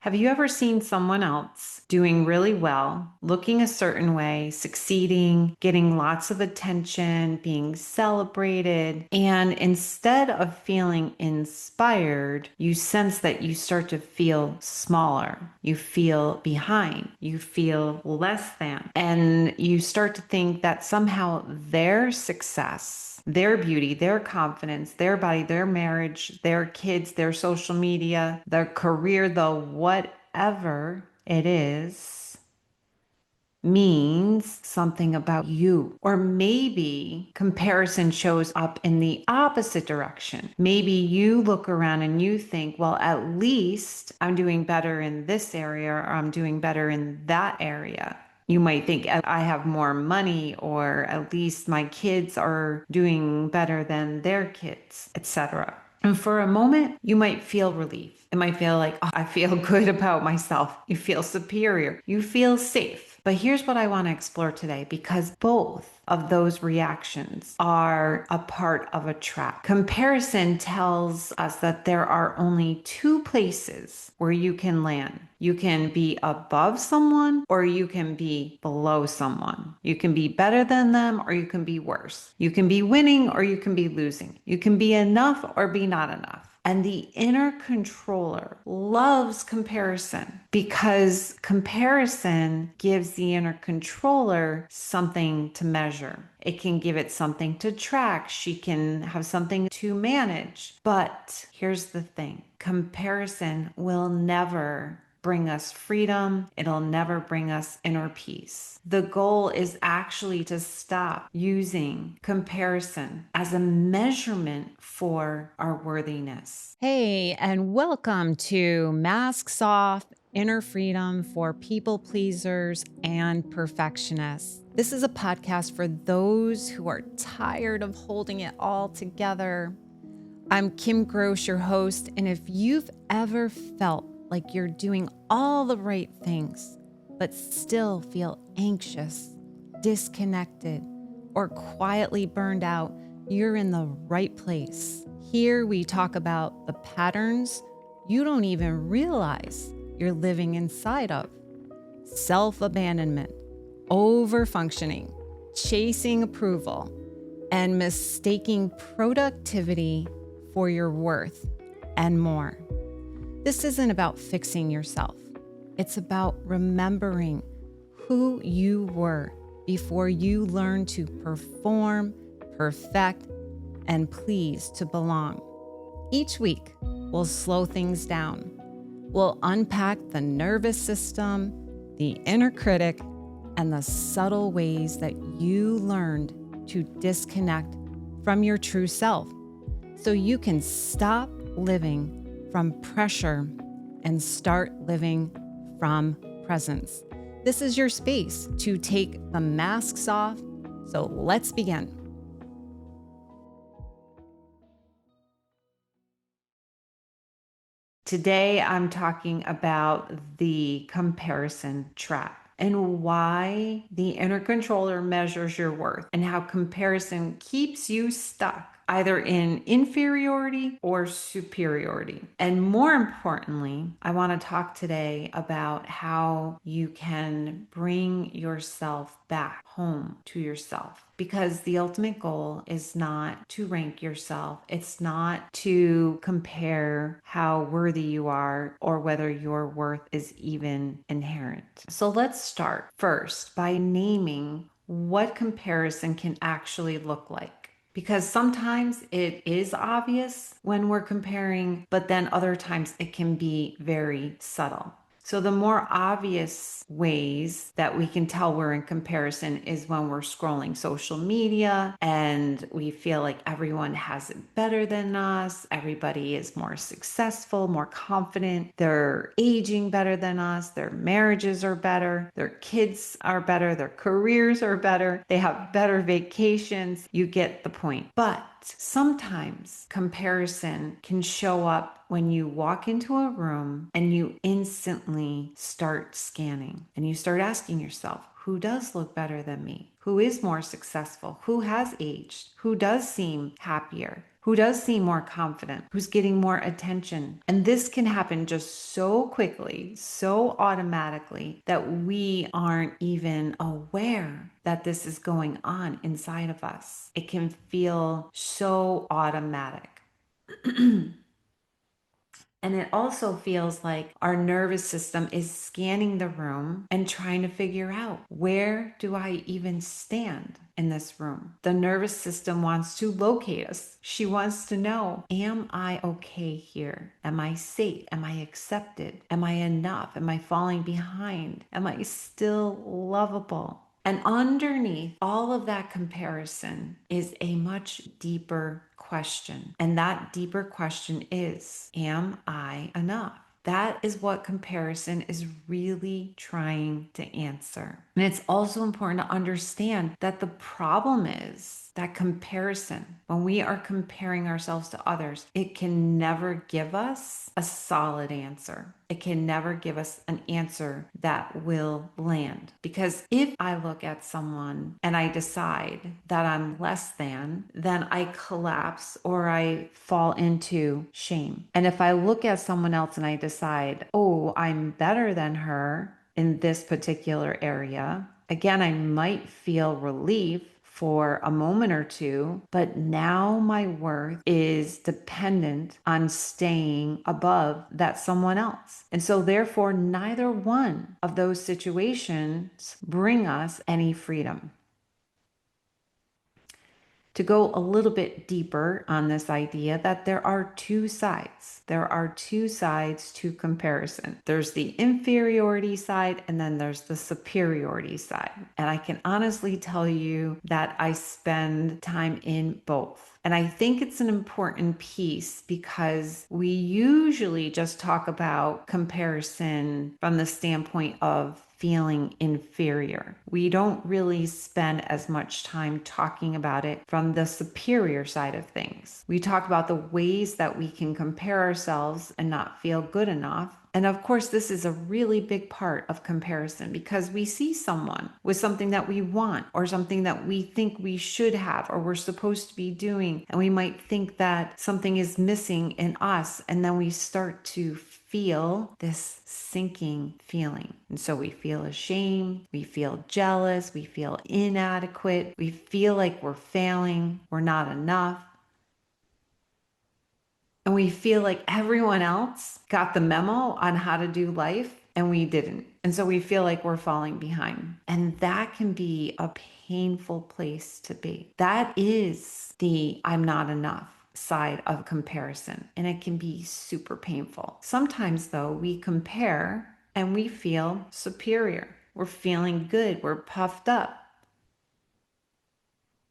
Have you ever seen someone else doing really well, looking a certain way, succeeding, getting lots of attention, being celebrated, and instead of feeling inspired, you sense that you start to feel smaller, you feel behind, you feel less than, and you start to think that somehow their success, their beauty, their confidence, their body, their marriage, their kids, their social media, their career, the whatever it is, means something about you. Or maybe comparison shows up in the opposite direction. Maybe you look around and you think, well, at least I'm doing better in this area, or I'm doing better in that area. You might think I have more money, or at least my kids are doing better than their kids, etc. And for a moment, you might feel relief. It might feel like, oh, I feel good about myself. You feel superior. You feel safe. But here's what I want to explore today, because both of those reactions are a part of a trap. Comparison tells us that there are only two places where you can land. You can be above someone, or you can be below someone. You can be better than them, or you can be worse. You can be winning, or you can be losing. You can be enough or be not enough. And the inner controller loves comparison, because comparison gives the inner controller something to measure. It can give it something to track. She can have something to manage. But here's the thing: comparison will never bring us freedom. It'll never bring us inner peace. The goal is actually to stop using comparison as a measurement for our worthiness. Hey, and welcome to Masks Off Inner Freedom for People Pleasers and Perfectionists. This is a podcast for those who are tired of holding it all together. I'm Kim Gross, your host, and if you've ever felt like you're doing all the right things, but still feel anxious, disconnected, or quietly burned out, you're in the right place. Here we talk about the patterns you don't even realize you're living inside of: self-abandonment, over-functioning, chasing approval, and mistaking productivity for your worth, and more. This isn't about fixing yourself. It's about remembering who you were before you learned to perform, perfect, and please to belong. Each week, we'll slow things down. We'll unpack the nervous system, the inner critic, and the subtle ways that you learned to disconnect from your true self, so you can stop living from pressure and start living from presence. This is your space to take the masks off. So let's begin. Today, I'm talking about the comparison trap and why the inner controller measures your worth, and how comparison keeps you stuck either in inferiority or superiority. And more importantly, I want to talk today about how you can bring yourself back home to yourself. Because the ultimate goal is not to rank yourself. It's not to compare how worthy you are or whether your worth is even inherent. So let's start first by naming what comparison can actually look like. Because sometimes it is obvious when we're comparing, but then other times it can be very subtle. So the more obvious ways that we can tell we're in comparison is when we're scrolling social media and we feel like everyone has it better than us. Everybody is more successful, more confident. They're aging better than us. Their marriages are better. Their kids are better. Their careers are better. They have better vacations. You get the point. But sometimes comparison can show up when you walk into a room and you instantly start scanning and you start asking yourself, who does look better than me? Who is more successful? Who has aged? Who does seem happier? who does seem more confident, who's getting more attention. And this can happen just so quickly, so automatically that we aren't even aware that this is going on inside of us. It can feel so automatic. And it also feels like our nervous system is scanning the room and trying to figure out, where do I even stand in this room? The nervous system wants to locate us. She wants to know, am I okay here? Am I safe? Am I accepted? Am I enough? Am I falling behind? Am I still lovable? And underneath all of that comparison is a much deeper question. And that deeper question is, am I enough? That is what comparison is really trying to answer. And it's also important to understand that the problem is that comparison, when we are comparing ourselves to others, it can never give us a solid answer. It can never give us an answer that will land. Because if I look at someone and I decide that I'm less than, then I collapse or I fall into shame. And if I look at someone else and I decide, oh, I'm better than her in this particular area, again, I might feel relief for a moment or two, but now my worth is dependent on staying above that someone else. And so therefore, neither one of those situations bring us any freedom. To go a little bit deeper on this idea that there are two sides. There are two sides to comparison. There's the inferiority side, and then there's the superiority side. And I can honestly tell you that I spend time in both. And I think it's an important piece because we usually just talk about comparison from the standpoint of feeling inferior. We don't really spend as much time talking about it from the superior side of things. We talk about the ways that we can compare ourselves and not feel good enough. And of course, this is a really big part of comparison because we see someone with something that we want or something that we think we should have or we're supposed to be doing. And we might think that something is missing in us. And then we start to feel this sinking feeling. And so we feel ashamed, we feel jealous, we feel inadequate, we feel like we're failing, we're not enough. And we feel like everyone else got the memo on how to do life and we didn't. And so we feel like we're falling behind. And that can be a painful place to be. That is the I'm not enough side of comparison. And it can be super painful. Sometimes, though, we compare and we feel superior. We're feeling good. We're puffed up.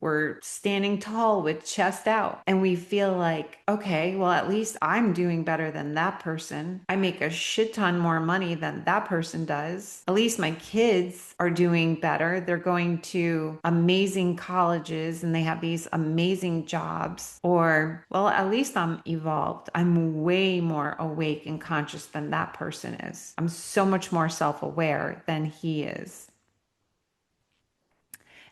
We're standing tall with chest out and we feel like, okay, well, at least I'm doing better than that person. I make a shit ton more money than that person does. At least my kids are doing better. They're going to amazing colleges and they have these amazing jobs. Or, well, at least I'm evolved. I'm way more awake and conscious than that person is. I'm so much more self-aware than he is.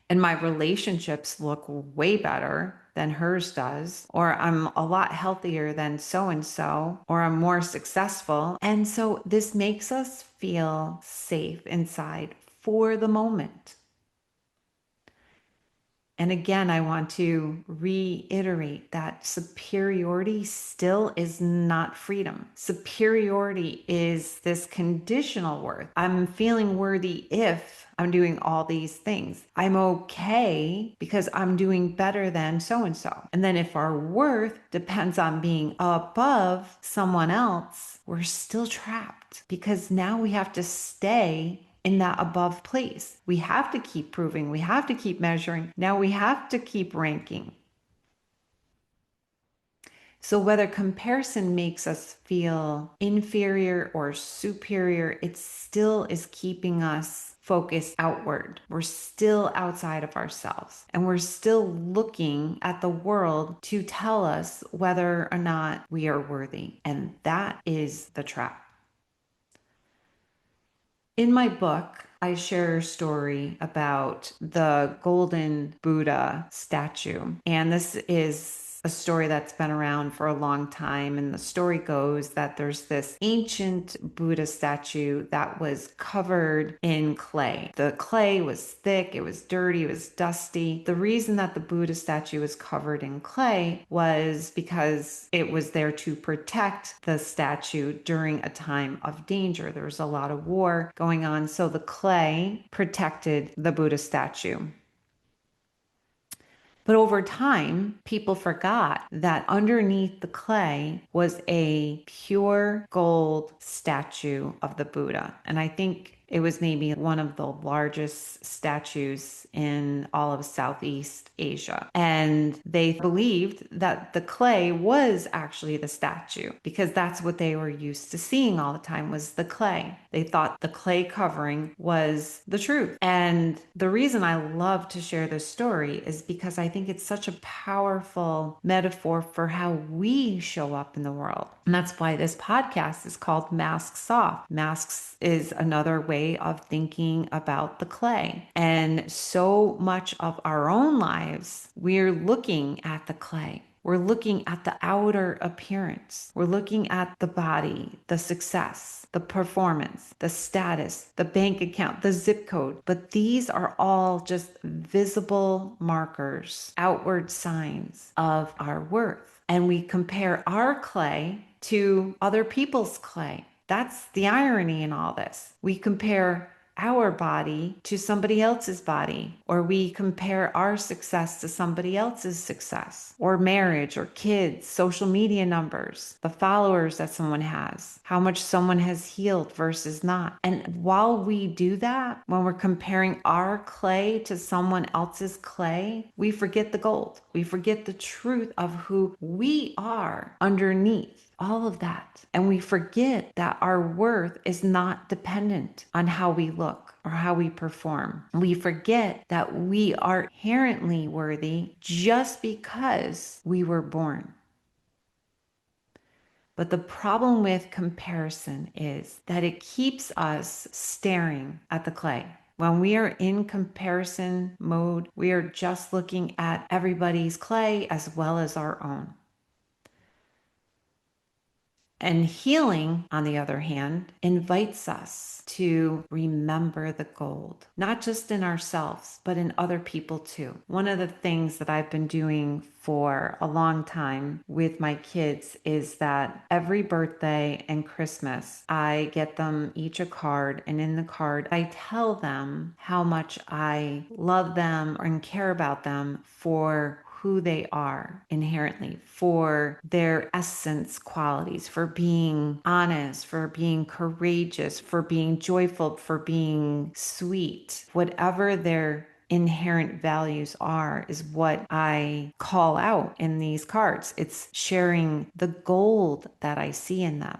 And my relationships look way better than hers does, or I'm a lot healthier than so and so, or I'm more successful. And so this makes us feel safe inside for the moment. And again, I want to reiterate that superiority still is not freedom. Superiority is this conditional worth. I'm feeling worthy if I'm doing all these things. I'm okay because I'm doing better than so and so. And then if our worth depends on being above someone else, we're still trapped because now we have to stay in that above place. We have to keep proving, we have to keep measuring. Now we have to keep ranking. So whether comparison makes us feel inferior or superior, it still is keeping us focused outward. We're still outside of ourselves and we're still looking at the world to tell us whether or not we are worthy. And that is the trap. In my book, I share a story about the golden Buddha statue. And this is a story that's been around for a long time. And the story goes that there's this ancient Buddha statue that was covered in clay. The clay was thick, it was dirty, it was dusty. The reason that the Buddha statue was covered in clay was because it was there to protect the statue during a time of danger. There was a lot of war going on, so the clay protected the Buddha statue. But over time, people forgot that underneath the clay was a pure gold statue of the Buddha. And I think it was maybe one of the largest statues in all of Southeast Asia. And they believed that the clay was actually the statue because that's what they were used to seeing all the time was the clay. They thought the clay covering was the truth. And the reason I love to share this story is because I think it's such a powerful metaphor for how we show up in the world. And that's why this podcast is called Masks Off. Masks is another way of thinking about the clay. And so much of our own lives, we're looking at the clay. We're looking at the outer appearance. We're looking at the body, the success, the performance, the status, the bank account, the zip code. But these are all just visible markers, outward signs of our worth. And we compare our clay to other people's clay. That's the irony in all this. We compare our body to somebody else's body, or we compare our success to somebody else's success, or marriage, or kids, social media numbers, the followers that someone has, how much someone has healed versus not. And while we do that, when we're comparing our clay to someone else's clay, we forget the gold. We forget the truth of who we are underneath all of that. And we forget that our worth is not dependent on how we look or how we perform. We forget that we are inherently worthy just because we were born. But the problem with comparison is that it keeps us staring at the clay. When we are in comparison mode, we are just looking at everybody's clay as well as our own. And healing, on the other hand, invites us to remember the gold, not just in ourselves, but in other people too. One of the things that I've been doing for a long time with my kids is that every birthday and Christmas, I get them each a card. And in the card, I tell them how much I love them and care about them for who they are inherently, for their essence qualities, for being honest, for being courageous, for being joyful, for being sweet. Whatever their inherent values are is what I call out in these cards. It's sharing the gold that I see in them.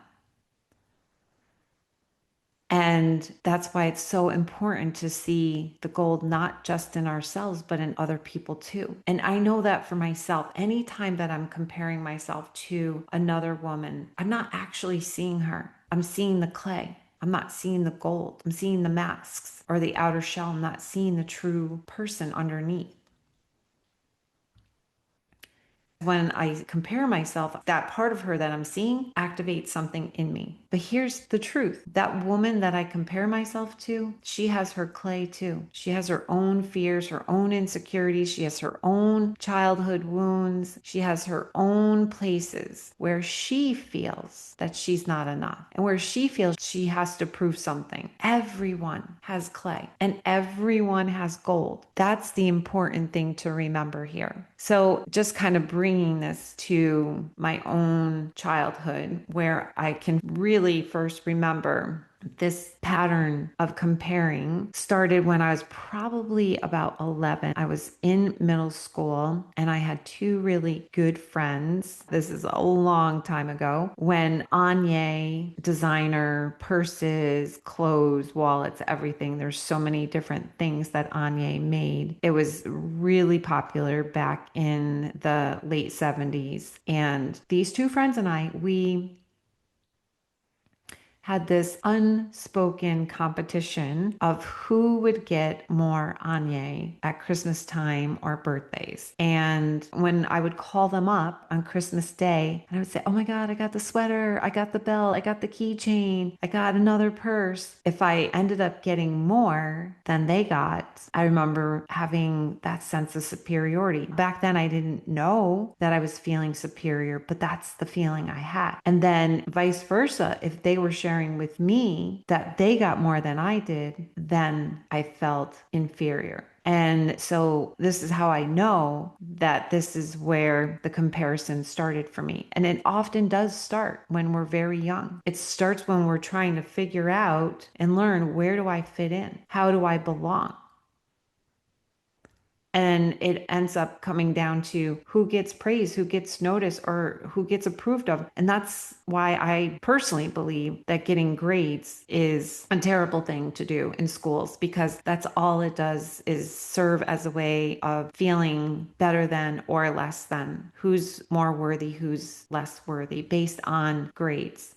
And that's why it's so important to see the gold, not just in ourselves, but in other people too. And I know that for myself, anytime that I'm comparing myself to another woman, I'm not actually seeing her. I'm seeing the clay. I'm not seeing the gold. I'm seeing the masks or the outer shell. I'm not seeing the true person underneath. When I compare myself, that part of her that I'm seeing activates something in me. But here's the truth. That woman that I compare myself to, she has her clay too. She has her own fears, her own insecurities. She has her own childhood wounds. She has her own places where she feels that she's not enough and where she feels she has to prove something. Everyone has clay and everyone has gold. That's the important thing to remember here. So just kind of bringing this to my own childhood where I can really first remember this pattern of comparing started when I was probably about 11. I was in middle school and I had two really good friends. This is a long time ago when Anye designer purses, clothes, wallets, everything. There's so many different things that Anye made. It was really popular back in the late 70s. And these two friends and I, we had this unspoken competition of who would get more Anye at Christmas time or birthdays. And when I would call them up on Christmas Day, and I would say, oh my God, I got the sweater, I got the belt, I got the keychain, I got another purse. If I ended up getting more than they got, I remember having that sense of superiority. Back then, I didn't know that I was feeling superior, but that's the feeling I had. And then vice versa, if they were sharing with me that they got more than I did, then I felt inferior. And so this is how I know that this is where the comparison started for me. And it often does start when we're very young. It starts when we're trying to figure out and learn, where do I fit in? How do I belong? And it ends up coming down to who gets praised, who gets noticed, or who gets approved of. And that's why I personally believe that getting grades is a terrible thing to do in schools, because that's all it does is serve as a way of feeling better than or less than, who's more worthy, who's less worthy, based on grades.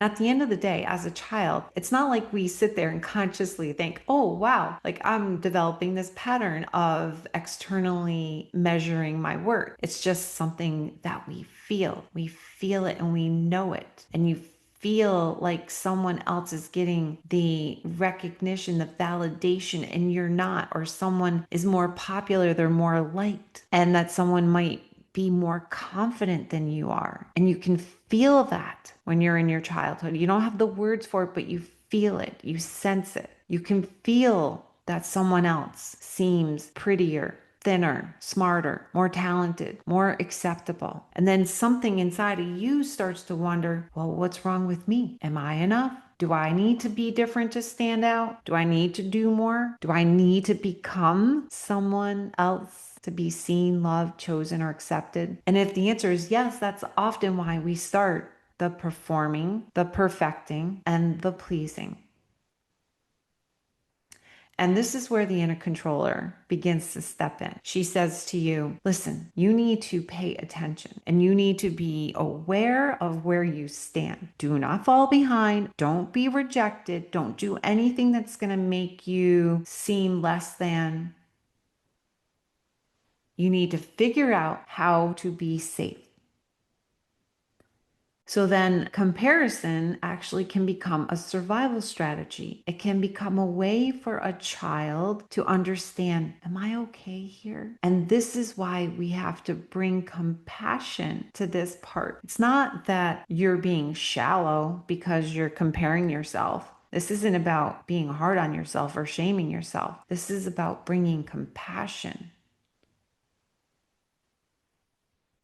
At the end of the day, as a child, it's not like we sit there and consciously think, oh, wow, like I'm developing this pattern of externally measuring my worth. It's just something that we feel. We feel it and we know it. And you feel like someone else is getting the recognition, the validation, and you're not, or someone is more popular, they're more liked, and that someone might be more confident than you are. And you can feel that when you're in your childhood. You don't have the words for it, but you feel it, you sense it. You can feel that someone else seems prettier, thinner, smarter, more talented, more acceptable. And then something inside of you starts to wonder, well, what's wrong with me? Am I enough? Do I need to be different to stand out? Do I need to do more? Do I need to become someone else to be seen, loved, chosen, or accepted? And if the answer is yes, that's often why we start the performing, the perfecting, and the pleasing. And this is where the inner controller begins to step in. She says to you, listen, you need to pay attention and you need to be aware of where you stand. Do not fall behind. Don't be rejected. Don't do anything that's going to make you seem less than. You need to figure out how to be safe. So then comparison actually can become a survival strategy. It can become a way for a child to understand, am I okay here? And this is why we have to bring compassion to this part. It's not that you're being shallow because you're comparing yourself. This isn't about being hard on yourself or shaming yourself. This is about bringing compassion.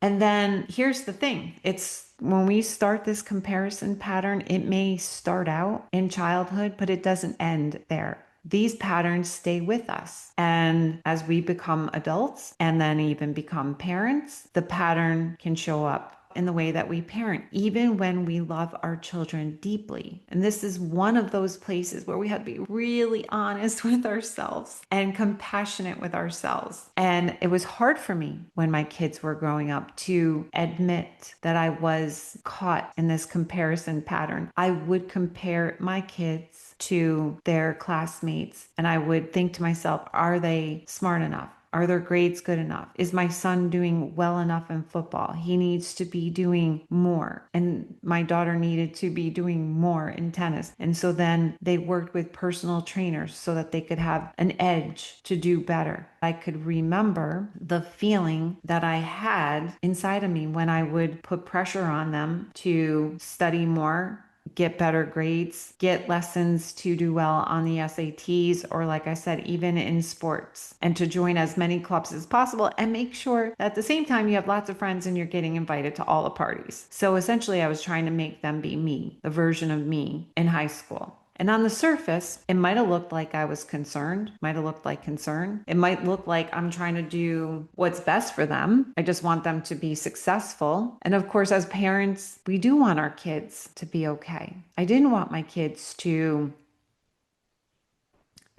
And then here's the thing, it's when we start this comparison pattern, it may start out in childhood, but it doesn't end there. These patterns stay with us. And as we become adults and then even become parents, the pattern can show up in the way that we parent, even when we love our children deeply. And this is one of those places where we have to be really honest with ourselves and compassionate with ourselves. And it was hard for me when my kids were growing up to admit that I was caught in this comparison pattern. I would compare my kids to their classmates, and I would think to myself, are they smart enough? Are their grades good enough? Is my son doing well enough in football? He needs to be doing more. And my daughter needed to be doing more in tennis. And so then they worked with personal trainers so that they could have an edge to do better. I could remember the feeling that I had inside of me when I would put pressure on them to study more, get better grades, get lessons to do well on the SATs, or like I said, even in sports, and to join as many clubs as possible and make sure that at the same time you have lots of friends and you're getting invited to all the parties. So essentially, I was trying to make them be me, the version of me in high school. And on the surface, it might have looked like I was concerned, might have looked like concern. It might look like I'm trying to do what's best for them. I just want them to be successful. And of course, as parents, we do want our kids to be okay. I didn't want my kids to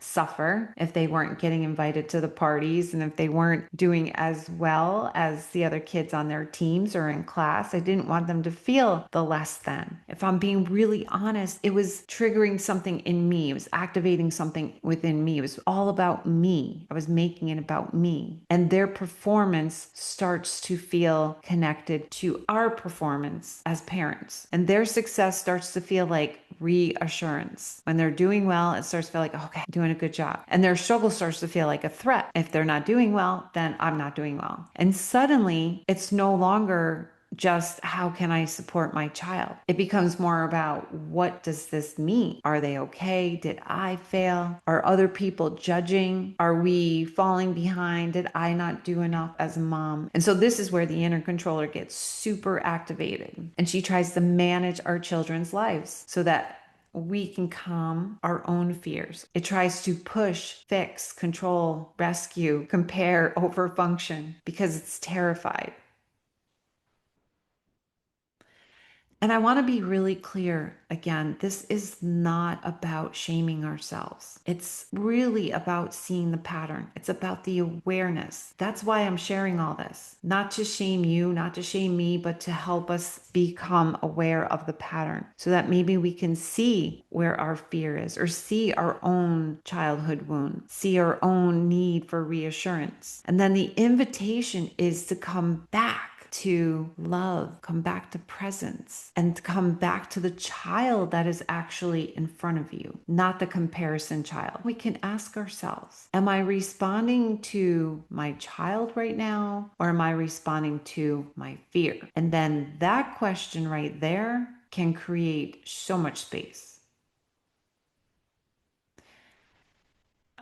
suffer if they weren't getting invited to the parties and if they weren't doing as well as the other kids on their teams or in class. I didn't want them to feel the less than. If I'm being really honest, it was triggering something in me. It was activating something within me. It was all about me. I was making it about me. And their performance starts to feel connected to our performance as parents. And their success starts to feel like reassurance. When they're doing well, it starts to feel like, okay, doing a good job. And their struggle starts to feel like a threat. If they're not doing well, then I'm not doing well. And suddenly it's no longer just how can I support my child? It becomes more about what does this mean? Are they okay? Did I fail? Are other people judging? Are we falling behind? Did I not do enough as a mom? And so this is where the inner controller gets super activated and she tries to manage our children's lives so that we can calm our own fears. It tries to push, fix, control, rescue, compare, overfunction because it's terrified. And I want to be really clear again, this is not about shaming ourselves. It's really about seeing the pattern. It's about the awareness. That's why I'm sharing all this. Not to shame you, not to shame me, but to help us become aware of the pattern so that maybe we can see where our fear is or see our own childhood wound, see our own need for reassurance. And then the invitation is to come back to love, come back to presence, and come back to the child that is actually in front of you, not the comparison child. We can ask ourselves, am I responding to my child right now, or am I responding to my fear? And then that question right there can create so much space.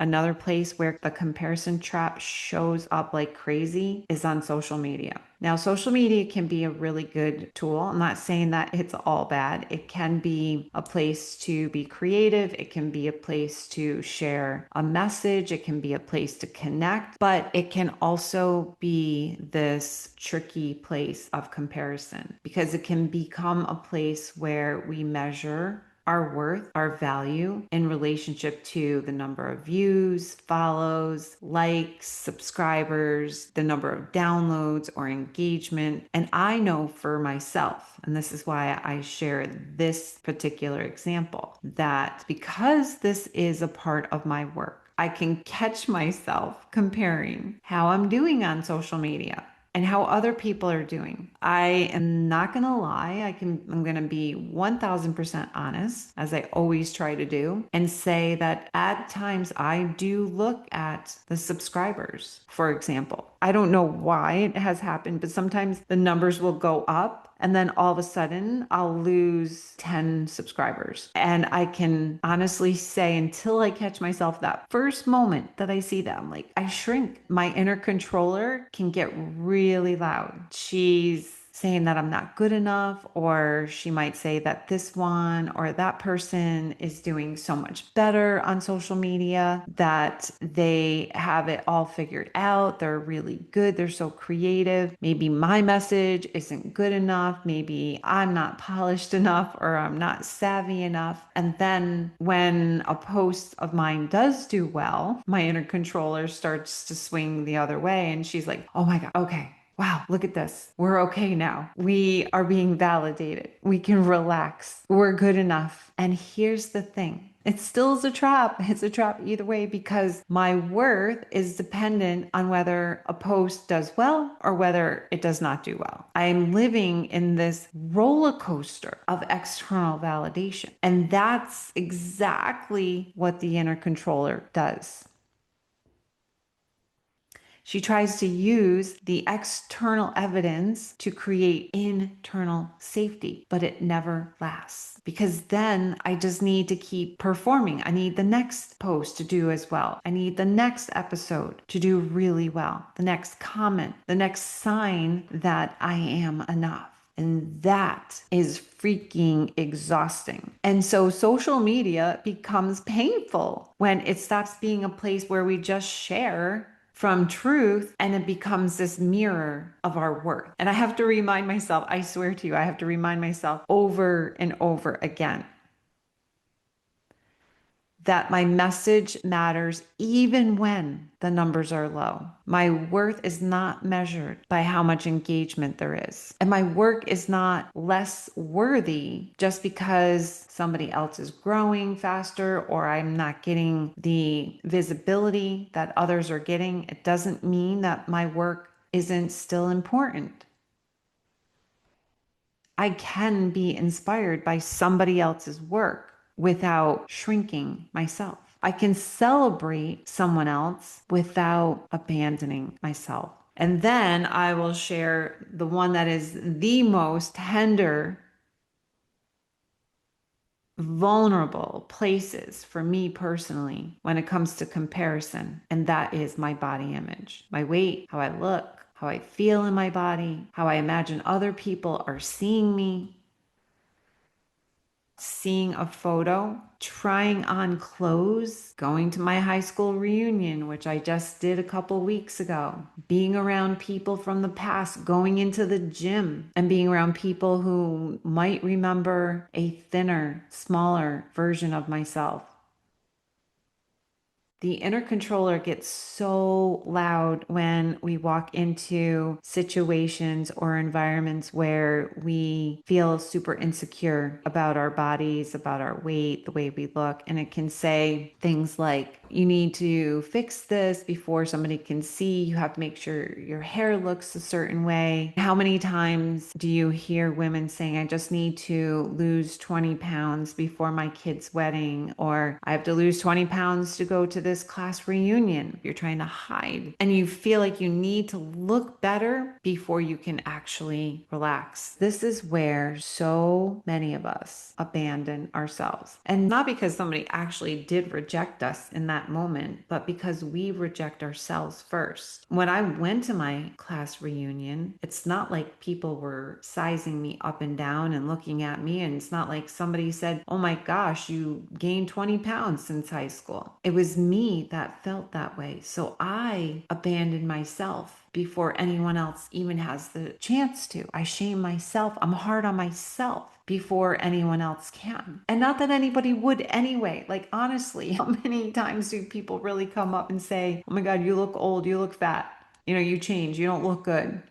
Another place where the comparison trap shows up like crazy is on social media. Now, social media can be a really good tool. I'm not saying that it's all bad. It can be a place to be creative. It can be a place to share a message. It can be a place to connect, but it can also be this tricky place of comparison because it can become a place where we measure our worth, our value in relationship to the number of views, follows, likes, subscribers, the number of downloads or engagement. And I know for myself, and this is why I share this particular example, that because this is a part of my work, I can catch myself comparing how I'm doing on social media and how other people are doing. I am not going to lie. I'm going to be 1000% honest, as I always try to do, and say that at times I do look at the subscribers, for example. I don't know why it has happened, but sometimes the numbers will go up and then all of a sudden I'll lose 10 subscribers. And I can honestly say until I catch myself that first moment that I see them, like I shrink. My inner controller can get really loud. She's saying that I'm not good enough, or she might say that this one or that person is doing so much better on social media, that they have it all figured out. They're really good. They're so creative. Maybe my message isn't good enough. Maybe I'm not polished enough or I'm not savvy enough. And then when a post of mine does do well, my inner controller starts to swing the other way and she's like, oh my God, okay. Wow, look at this. We're okay now. We are being validated. We can relax. We're good enough. And here's the thing. It still is a trap. It's a trap either way because my worth is dependent on whether a post does well or whether it does not do well. I'm living in this roller coaster of external validation. And that's exactly what the inner controller does. She tries to use the external evidence to create internal safety, but it never lasts because then I just need to keep performing. I need the next post to do as well. I need the next episode to do really well, the next comment, the next sign that I am enough. And that is freaking exhausting. And so social media becomes painful when it stops being a place where we just share from truth and it becomes this mirror of our worth. And I have to remind myself, I swear to you, I have to remind myself over and over again. that my message matters even when the numbers are low. My worth is not measured by how much engagement there is. And my work is not less worthy just because somebody else is growing faster or I'm not getting the visibility that others are getting. It doesn't mean that my work isn't still important. I can be inspired by somebody else's work without shrinking myself. I can celebrate someone else without abandoning myself. And then I will share the one that is the most tender, vulnerable places for me personally when it comes to comparison. And that is my body image, my weight, how I look, how I feel in my body, how I imagine other people are seeing me, seeing a photo, trying on clothes, going to my high school reunion, which I just did a couple weeks ago, being around people from the past, going into the gym and being around people who might remember a thinner, smaller version of myself. The inner controller gets so loud when we walk into situations or environments where we feel super insecure about our bodies, about our weight, the way we look. And it can say things like, you need to fix this before somebody can see. You have to make sure your hair looks a certain way. How many times do you hear women saying, I just need to lose 20 pounds before my kid's wedding, or I have to lose 20 pounds to go to this class reunion? You're trying to hide and you feel like you need to look better before you can actually relax. This is where so many of us abandon ourselves. And not because somebody actually did reject us in that moment, but because we reject ourselves first. When I went to my class reunion, it's not like people were sizing me up and down and looking at me. And it's not like somebody said, oh my gosh, you gained 20 pounds since high school. It was me that felt that way. So I abandoned myself before anyone else even has the chance to. I shame myself. I'm hard on myself before anyone else can. And not that anybody would anyway. Like, honestly, how many times do people really come up and say, oh my God, you look old, you look fat, you change, you don't look good.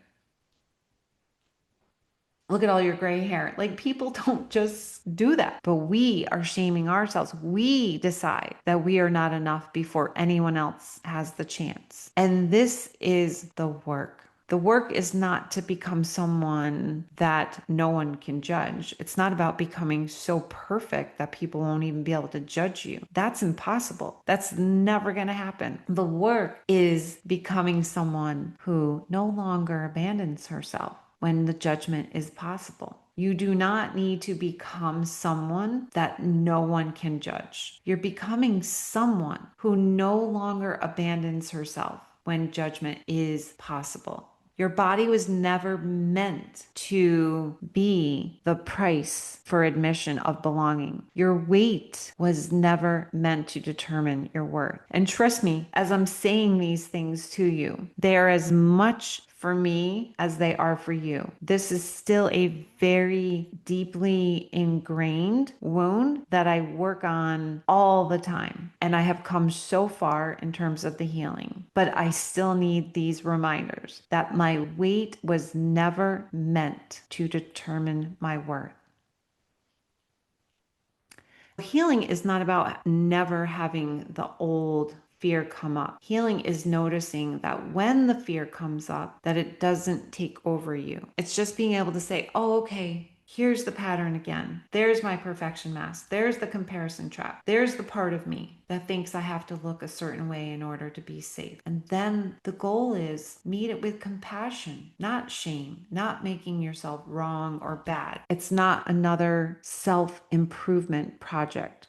Look at all your gray hair. Like, people don't just do that, but we are shaming ourselves. We decide that we are not enough before anyone else has the chance. And this is the work. The work is not to become someone that no one can judge. It's not about becoming so perfect that people won't even be able to judge you. That's impossible. That's never going to happen. The work is becoming someone who no longer abandons herself when the judgment is possible. You do not need to become someone that no one can judge. You're becoming someone who no longer abandons herself when judgment is possible. Your body was never meant to be the price for admission of belonging. Your weight was never meant to determine your worth. And trust me, as I'm saying these things to you, they are as much for me as they are for you. This is still a very deeply ingrained wound that I work on all the time. And I have come so far in terms of the healing, but I still need these reminders that my weight was never meant to determine my worth. Healing is not about never having the old fear come up. Healing is noticing that when the fear comes up, that it doesn't take over you. It's just being able to say, oh, okay, here's the pattern again. There's my perfection mask. There's the comparison trap. There's the part of me that thinks I have to look a certain way in order to be safe. And then the goal is meet it with compassion, not shame, not making yourself wrong or bad. It's not another self-improvement project.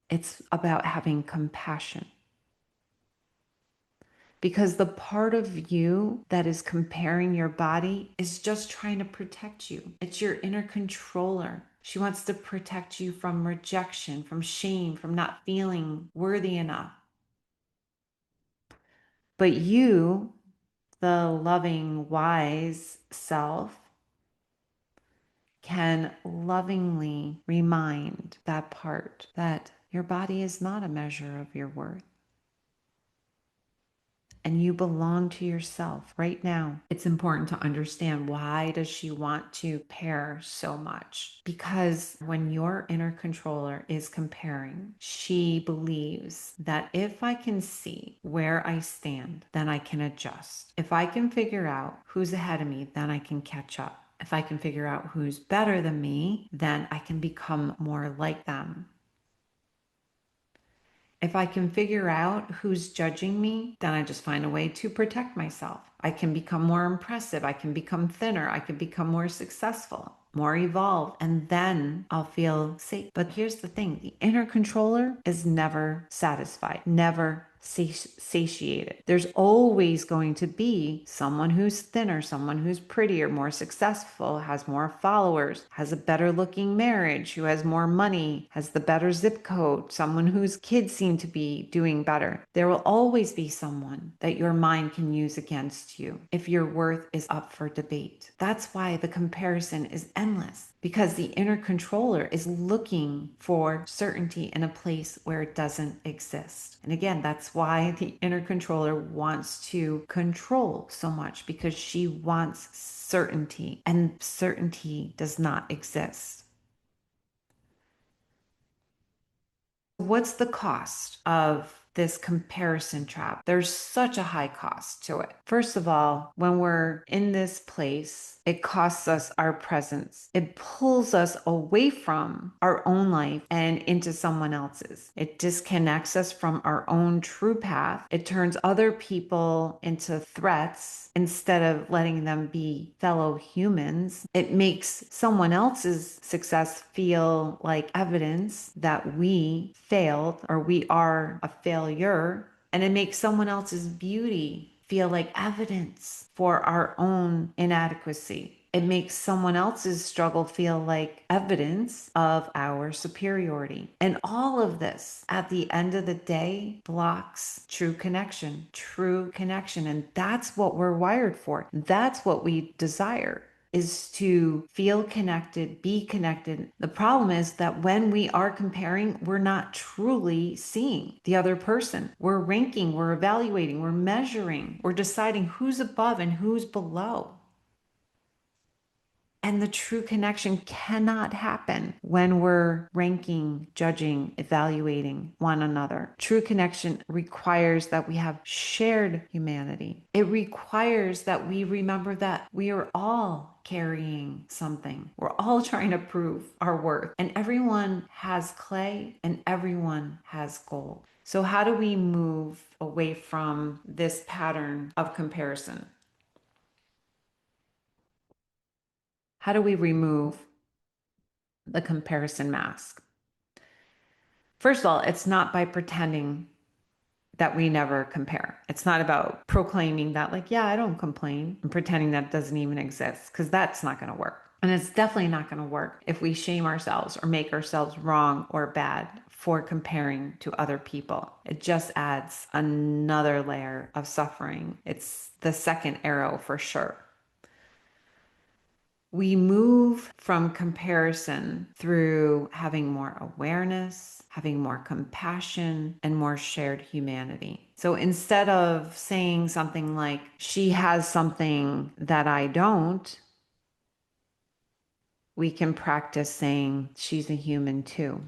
It's about having compassion. Because the part of you that is comparing your body is just trying to protect you. It's your inner controller. She wants to protect you from rejection, from shame, from not feeling worthy enough. But you, the loving, wise self, can lovingly remind that part that your body is not a measure of your worth. And you belong to yourself right now. It's important to understand, why does she want to compare so much? Because when your inner controller is comparing, she believes that if I can see where I stand, then I can adjust. If I can figure out who's ahead of me, then I can catch up. If I can figure out who's better than me, then I can become more like them. If I can figure out who's judging me, then I just find a way to protect myself. I can become more impressive. I can become thinner. I can become more successful, more evolved, and then I'll feel safe. But here's the thing, the inner controller is never satisfied, never satiated. There's always going to be someone who's thinner, someone who's prettier, more successful, has more followers, has a better looking marriage, who has more money, has the better zip code, someone whose kids seem to be doing better. There will always be someone that your mind can use against you if your worth is up for debate. That's why the comparison is endless, because the inner controller is looking for certainty in a place where it doesn't exist. And again, that's why the inner controller wants to control so much, because she wants certainty, and certainty does not exist. What's the cost of this comparison trap? There's such a high cost to it. First of all, when we're in this place, it costs us our presence. It pulls us away from our own life and into someone else's. It disconnects us from our own true path. It turns other people into threats instead of letting them be fellow humans. It makes someone else's success feel like evidence that we failed or we are a failure. And it makes someone else's beauty feel like evidence for our own inadequacy. It makes someone else's struggle feel like evidence of our superiority. And all of this, at the end of the day, blocks true connection, true connection. And that's what we're wired for. That's what we desire, is to feel connected, be connected. The problem is that when we are comparing, we're not truly seeing the other person. We're ranking, we're evaluating, we're measuring, we're deciding who's above and who's below. And the true connection cannot happen when we're ranking, judging, evaluating one another. True connection requires that we have shared humanity. It requires that we remember that we are all carrying something. We're all trying to prove our worth. And everyone has clay and everyone has gold. So, how do we move away from this pattern of comparison? How do we remove the comparison mask? First of all, it's not by pretending that we never compare. It's not about proclaiming that, like, yeah, I don't complain, and pretending that doesn't even exist, because that's not going to work. And it's definitely not going to work if we shame ourselves or make ourselves wrong or bad for comparing to other people. It just adds another layer of suffering. It's the second arrow for sure. We move from comparison through having more awareness, having more compassion, and more shared humanity. So instead of saying something like, she has something that I don't, we can practice saying, she's a human too.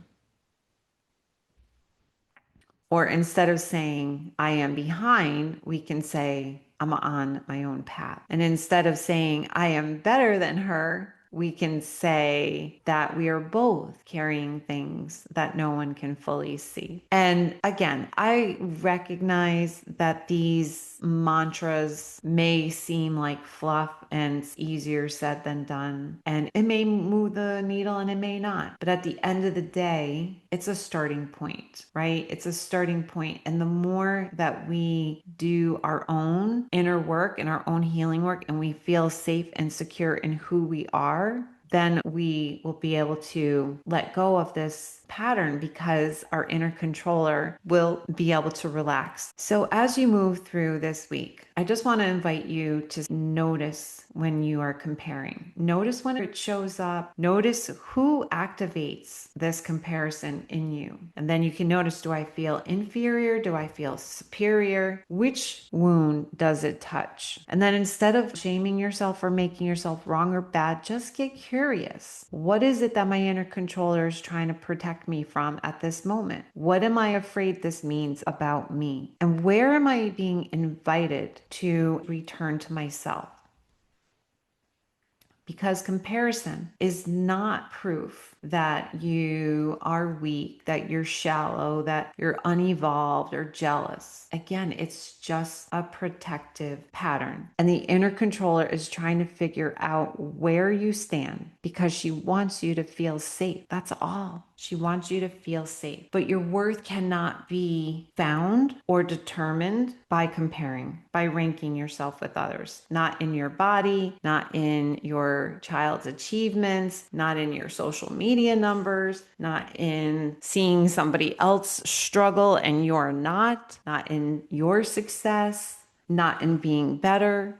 Or instead of saying, I am behind, we can say, I'm on my own path. And instead of saying, I am better than her, we can say that we are both carrying things that no one can fully see. And again, I recognize that these mantras may seem like fluff and it's easier said than done. And it may move the needle and it may not. But at the end of the day, it's a starting point, right? It's a starting point. And the more that we do our own inner work and our own healing work, and we feel safe and secure in who we are, then we will be able to let go of this pattern because our inner controller will be able to relax. So as you move through this week, I just want to invite you to notice when you are comparing. Notice when it shows up. Notice who activates this comparison in you. And then you can notice, do I feel inferior? Do I feel superior? Which wound does it touch? And then instead of shaming yourself or making yourself wrong or bad, just get curious. What is it that my inner controller is trying to protect me from at this moment? What am I afraid this means about me? And where am I being invited to return to myself? Because comparison is not proof that you are weak, that you're shallow, that you're unevolved or jealous. Again, it's just a protective pattern. And the inner controller is trying to figure out where you stand because she wants you to feel safe. That's all. She wants you to feel safe. But your worth cannot be found or determined by comparing, by ranking yourself with others. Not in your body, not in your child's achievements, not in your social media numbers, not in seeing somebody else struggle and you're not in your success, not in being better,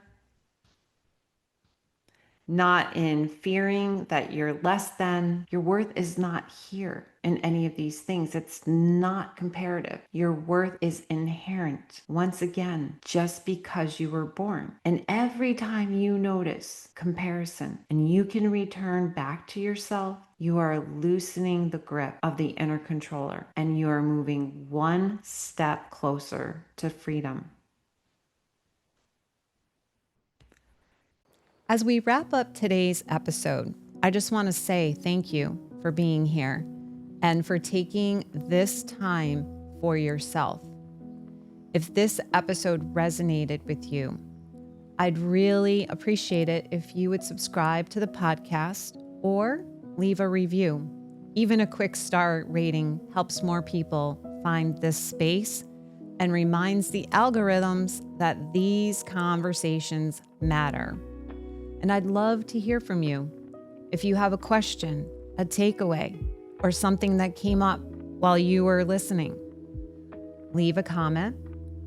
not in fearing that you're less than. Your worth is not here in any of these things. It's not comparative. Your worth is inherent. Once again, just because you were born. And every time you notice comparison and you can return back to yourself, you are loosening the grip of the inner controller and you are moving one step closer to freedom. As we wrap up today's episode, I just want to say thank you for being here and for taking this time for yourself. If this episode resonated with you, I'd really appreciate it if you would subscribe to the podcast or leave a review. Even a quick star rating helps more people find this space and reminds the algorithms that these conversations matter. And I'd love to hear from you. If you have a question, a takeaway, or something that came up while you were listening, leave a comment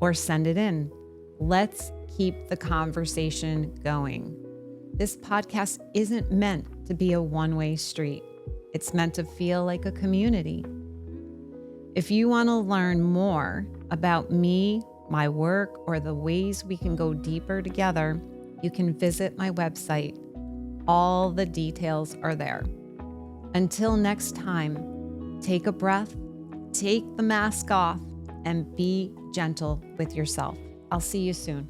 or send it in. Let's keep the conversation going. This podcast isn't meant to be a one-way street. It's meant to feel like a community. If you want to learn more about me, my work, or the ways we can go deeper together, you can visit my website. All the details are there. Until next time, take a breath, take the mask off, and be gentle with yourself. I'll see you soon.